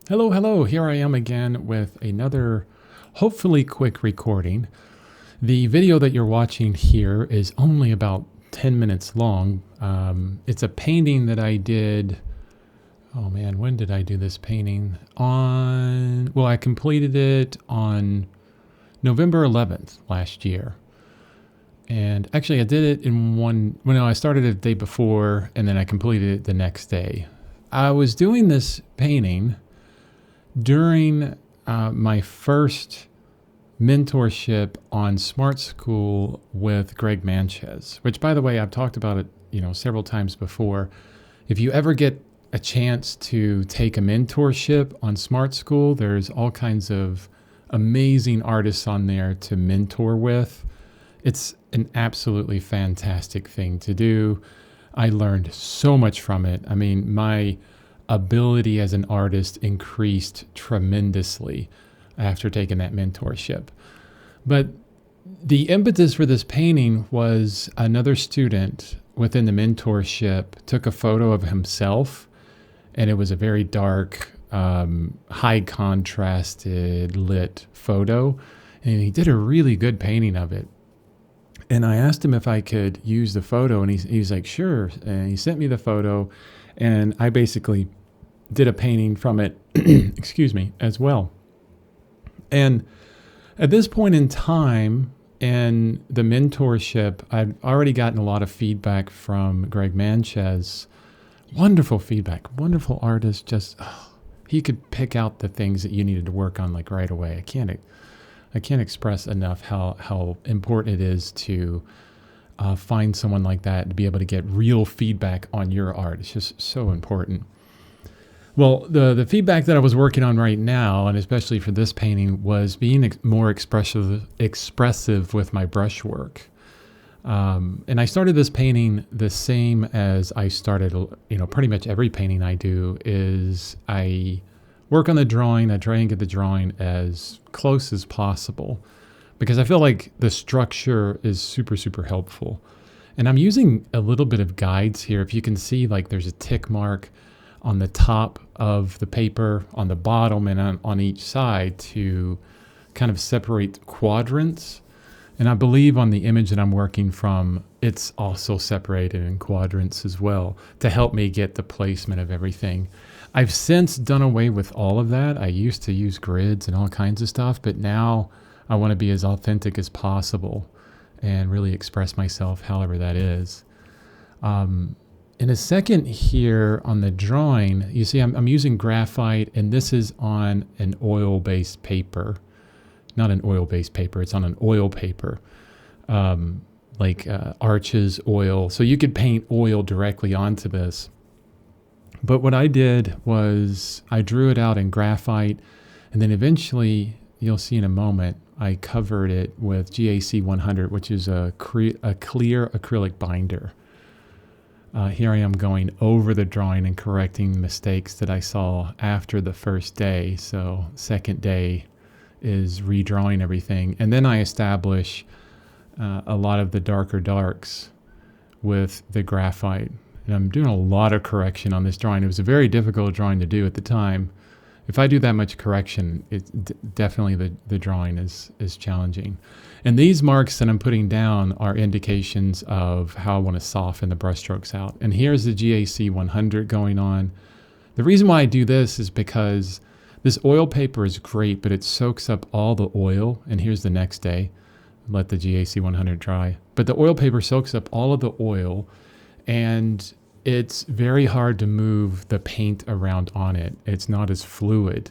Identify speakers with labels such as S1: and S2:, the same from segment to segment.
S1: Hello, hello. Here I am again with another hopefully quick recording. The video that you're watching here is only about 10 minutes long. It's a painting that I did. Oh man, when did I do this painting? I completed it on November 11th last year. And actually, I did it I started it the day before and then I completed it the next day. I was doing this painting during my first mentorship on Smartschool with Greg Manchez, which, by the way, I've talked about it, several times before. If you ever get a chance to take a mentorship on Smartschool, there's all kinds of amazing artists on there to mentor with. It's an absolutely fantastic thing to do. I learned so much from it. I mean, my ability as an artist increased tremendously after taking that mentorship. But the impetus for this painting was another student within the mentorship took a photo of himself, and it was a very dark, high contrasted lit photo, and he did a really good painting of it. And I asked him if I could use the photo, and he's like, sure. And he sent me the photo, and I basically did a painting from it, excuse me, as well. And at this point in time in the mentorship, I've already gotten a lot of feedback from Greg Manchez. Wonderful feedback, wonderful artist. He could pick out the things that you needed to work on like right away. I can't express enough how important it is to find someone like that to be able to get real feedback on your art. It's just so important. Well, the feedback that I was working on right now, and especially for this painting, was being more expressive with my brushwork. And I started this painting the same as I started, pretty much every painting I do is I work on the drawing. I try and get the drawing as close as possible because I feel like the structure is super, super helpful. And I'm using a little bit of guides here. If you can see, like there's a tick mark on the top of the paper, on the bottom, and on each side to kind of separate quadrants. And I believe on the image that I'm working from, it's also separated in quadrants as well to help me get the placement of everything. I've since done away with all of that. I used to use grids and all kinds of stuff, but now I want to be as authentic as possible and really express myself however that is. In a second here on the drawing, you see I'm using graphite, and this is on an oil-based paper. Not an oil-based paper, it's on an oil paper, Arches oil. So you could paint oil directly onto this. But what I did was I drew it out in graphite, and then eventually, you'll see in a moment, I covered it with GAC 100, which is a clear acrylic binder. Here I am going over the drawing and correcting mistakes that I saw after the first day. So second day is redrawing everything. And then I establish a lot of the darker darks with the graphite. And I'm doing a lot of correction on this drawing. It was a very difficult drawing to do at the time. If I do that much correction, definitely the drawing is challenging. And these marks that I'm putting down are indications of how I want to soften the brushstrokes out. And here's the GAC 100 going on. The reason why I do this is because this oil paper is great, but it soaks up all the oil. And here's the next day. Let the GAC 100 dry. But the oil paper soaks up all of the oil, and it's very hard to move the paint around on it. It's not as fluid.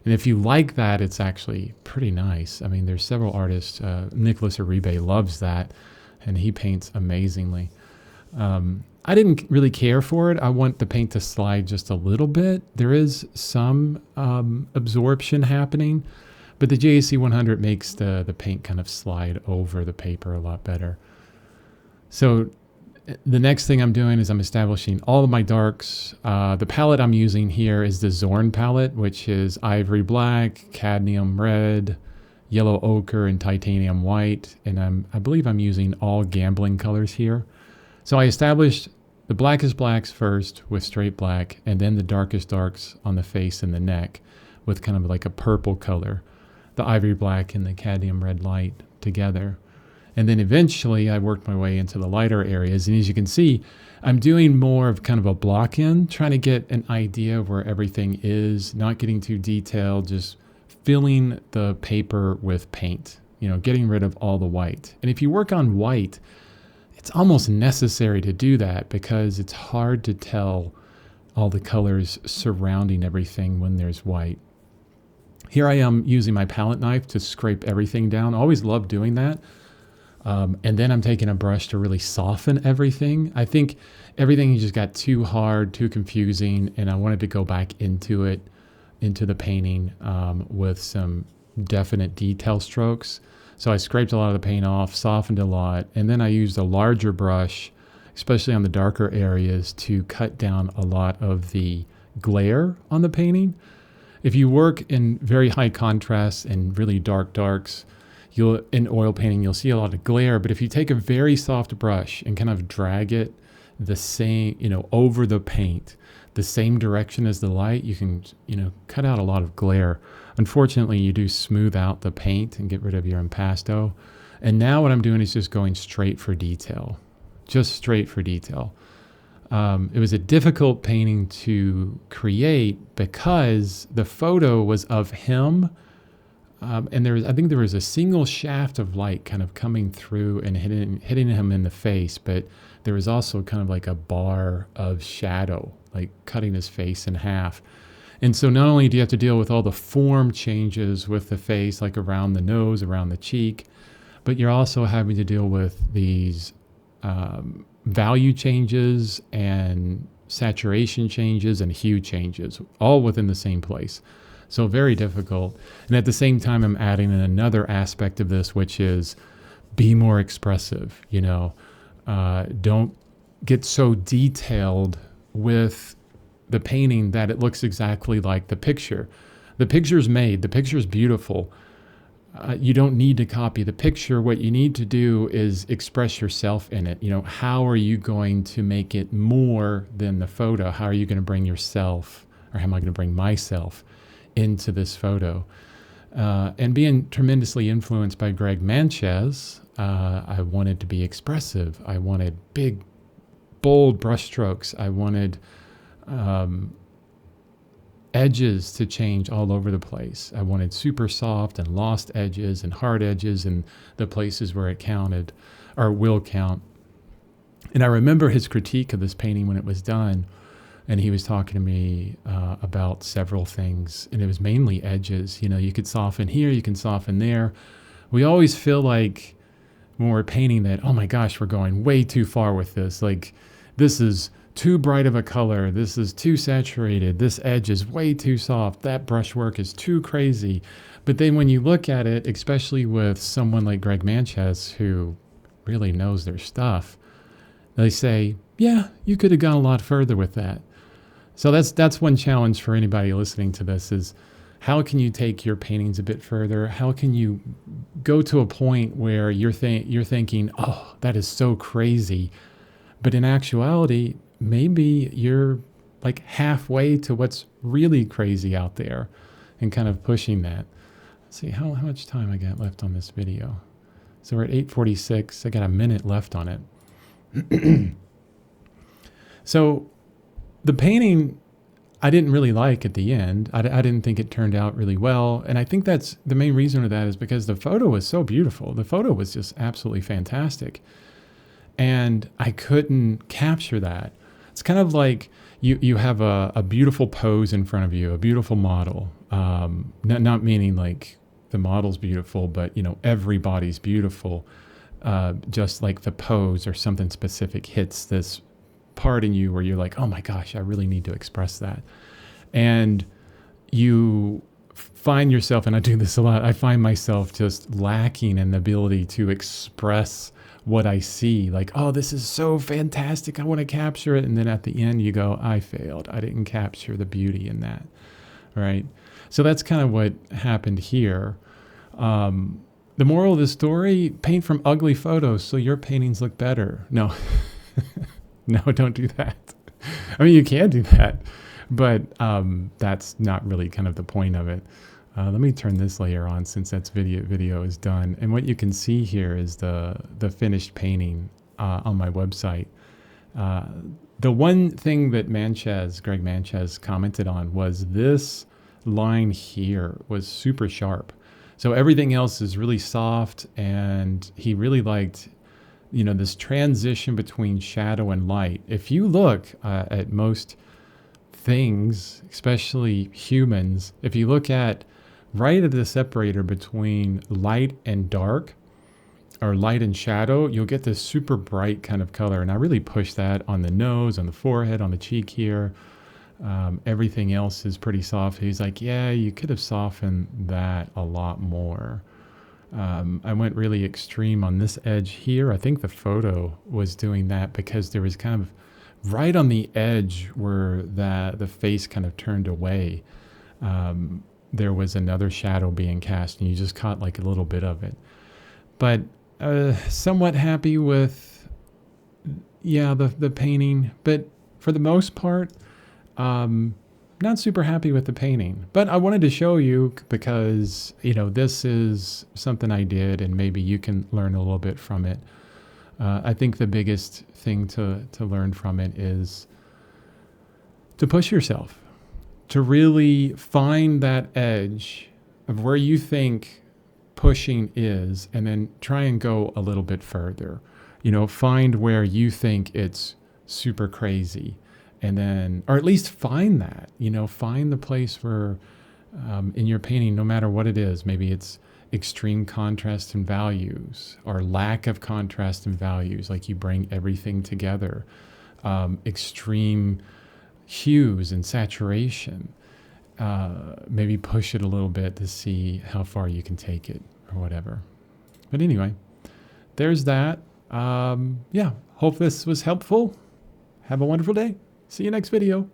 S1: And if you like that, it's actually pretty nice. I mean, there's several artists. Nicholas Uribe loves that, and he paints amazingly. I didn't really care for it. I want the paint to slide just a little bit. There is some absorption happening, but the GAC 100 makes the paint kind of slide over the paper a lot better. So the next thing I'm doing is I'm establishing all of my darks. The palette I'm using here is the Zorn palette, which is ivory black, cadmium red, yellow ochre, and titanium white. And I believe I'm using all gambling colors here. So I established the blackest blacks first with straight black, and then the darkest darks on the face and the neck with kind of like a purple color, the ivory black and the cadmium red light together. And then eventually I worked my way into the lighter areas. And as you can see, I'm doing more of kind of a block in, trying to get an idea of where everything is, not getting too detailed, just filling the paper with paint, getting rid of all the white. And if you work on white, it's almost necessary to do that because it's hard to tell all the colors surrounding everything when there's white. Here I am using my palette knife to scrape everything down. I always love doing that. And then I'm taking a brush to really soften everything. I think everything just got too hard, too confusing, and I wanted to go back into it, into the painting with some definite detail strokes. So I scraped a lot of the paint off, softened a lot, and then I used a larger brush, especially on the darker areas, to cut down a lot of the glare on the painting. If you work in very high contrast and really dark darks, in oil painting, you'll see a lot of glare, but if you take a very soft brush and kind of drag it the same, over the paint, the same direction as the light, you can, cut out a lot of glare. Unfortunately, you do smooth out the paint and get rid of your impasto. And now what I'm doing is just going straight for detail, just straight for detail. It was a difficult painting to create because the photo was of him. And I think there was a single shaft of light kind of coming through and hitting him in the face, but there was also kind of like a bar of shadow, like cutting his face in half. And so not only do you have to deal with all the form changes with the face, like around the nose, around the cheek, but you're also having to deal with these value changes and saturation changes and hue changes, all within the same place. So very difficult. And at the same time, I'm adding in another aspect of this, which is be more expressive. Don't get so detailed with the painting that it looks exactly like the picture. The picture's made. The picture's beautiful. You don't need to copy the picture. What you need to do is express yourself in it. How are you going to make it more than the photo? How are you going to bring yourself, or how am I going to bring myself into this photo? And being tremendously influenced by Greg Manches, I wanted to be expressive. I wanted big, bold brushstrokes. I wanted edges to change all over the place. I wanted super soft and lost edges and hard edges in the places where it counted or will count. And I remember his critique of this painting when it was done. And he was talking to me about several things, and it was mainly edges. You could soften here, you can soften there. We always feel like when we're painting that, oh my gosh, we're going way too far with this. Like, this is too bright of a color. This is too saturated. This edge is way too soft. That brushwork is too crazy. But then when you look at it, especially with someone like Greg Manches, who really knows their stuff, they say, yeah, you could have gone a lot further with that. So that's one challenge for anybody listening to this is how can you take your paintings a bit further? How can you go to a point where you're thinking, oh, that is so crazy. But in actuality, maybe you're like halfway to what's really crazy out there and kind of pushing that. Let's see, how much time I got left on this video? So we're at 8:46. I got a minute left on it. So the painting I didn't really like at the end. I didn't think it turned out really well. And I think that's the main reason for that is because the photo was so beautiful. The photo was just absolutely fantastic. And I couldn't capture that. It's kind of like you have a beautiful pose in front of you, a beautiful model. Not meaning like the model's beautiful, but everybody's beautiful. Just like the pose or something specific hits this part in you where you're like, oh my gosh, I really need to express that. And you find yourself, and I do this a lot, I find myself just lacking in the ability to express what I see. Like, oh, this is so fantastic, I want to capture it. And then at the end you go, I failed. I didn't capture the beauty in that. Right? So that's kind of what happened here. The moral of the story, paint from ugly photos so your paintings look better. No. No, don't do that. I mean, you can do that, but that's not really kind of the point of it. Let me turn this layer on since that's video is done. And what you can see here is the finished painting on my website. The one thing that Greg Manchez commented on was this line here was super sharp. So everything else is really soft, and he really liked, this transition between shadow and light. If you look at most things, especially humans, if you look at right at the separator between light and dark, or light and shadow, you'll get this super bright kind of color. And I really push that on the nose, on the forehead, on the cheek here. Everything else is pretty soft. He's like, yeah, you could have softened that a lot more. I went really extreme on this edge here. I think the photo was doing that because there was kind of right on the edge where the face kind of turned away. There was another shadow being cast, and you just caught like a little bit of it. But somewhat happy with, the painting. But for the most part, not super happy with the painting. But I wanted to show you because, this is something I did, and maybe you can learn a little bit from it. I think the biggest thing to learn from it is to push yourself, to really find that edge of where you think pushing is, and then try and go a little bit further. Find where you think it's super crazy, and then, or at least find that, find the place where in your painting, no matter what it is, maybe it's extreme contrast and values, or lack of contrast and values, like you bring everything together, extreme hues and saturation. Maybe push it a little bit to see how far you can take it or whatever. But anyway, there's that. Hope this was helpful. Have a wonderful day. See you next video.